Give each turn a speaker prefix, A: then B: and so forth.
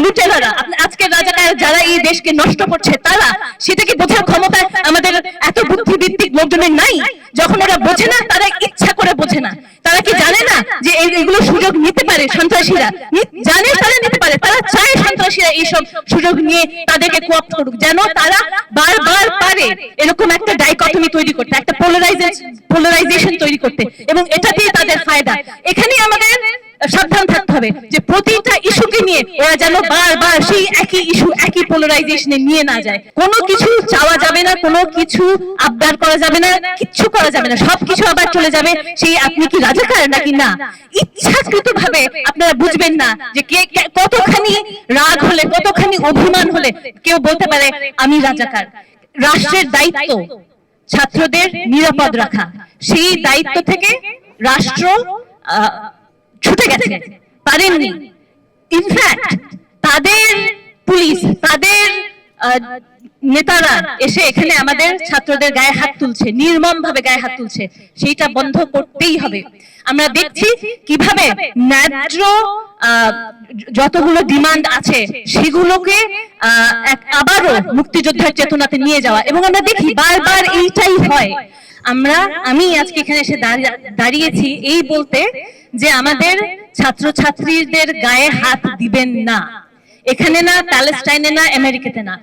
A: লুটেরারা, আজকের রাজাকার যারা এই দেশকে নষ্ট করছে তারা, সেটা কি বোঝার ক্ষমতা আমাদের এত বুদ্ধিভিত্তিক লোকজনের নাই? যখন ওরা বোঝে না, তারা ইচ্ছা করে বোঝে না। তারা কি জানে না যে এইগুলো সুযোগ নিতে পারে সন্ত্রাসীরা? জানে তারা নিতে পারে, তারা চায় সন্ত্রাসীরা এইসব সুযোগ নিয়ে তাদেরকে কোঅপ্ট করুক, যেন তারা বারবার পারে এরকম একটা ডাইকটমি তৈরি করতে, একটা পোলারাইজেশন তৈরি করতে, এবং এটাতেই তাদের ফায়দা। এখানেই আমাদের সাবধান থাকতে হবে যে প্রতিটা ইস্যুকে নিয়ে ওরা যেন বারবার সেই একই ইস্যু, একই পোলারাইজেশনে নিয়ে না যায়। কোনো কিছু চাওয়া যাবে না, কোনো কিছু আবদার করা যাবে না, কিচ্ছু করা যাবে না, সবকিছু আবার চলে যাবে সেই আপনি কি রাজাকার নাকি না। ইচ্ছাকৃত ভাবে আপনারা বুঝবেন না যে কে কতখানি রাগ হলে, কতখানি অভিমান হলে কেউ বলতে পারে আমি রাজাকার। রাষ্ট্রের দায়িত্ব ছাত্রদের নিরাপদ রাখা, সেই দায়িত্ব থেকে রাষ্ট্র ছুটে গেছে, পারেননি। ইনফ্যাক্ট তাদের পুলিশ, তাদের নেতারা এসে এখানে আমাদের ছাত্রদের গায়ে হাত তুলছে, নির্মম ভাবে গায়ে হাত তুলছে। সেইটা বন্ধ করতেই হবে। আমরা দেখছি কিভাবে ন্যায্য যতগুলো ডিমান্ড আছে সেগুলোকে আবারও মুক্তিযোদ্ধার চেতনাতে নিয়ে যাওয়া, এবং আমরা দেখি বারবার এইটাই হয়। আমি আজকে এখানে এসে দাঁড়িয়েছি এই বলতে যে আমাদের ছাত্রছাত্রীদের গায়ে হাত দিবেন না, এখানে না, প্যালেস্টাইনে না, আমেরিকাতে না,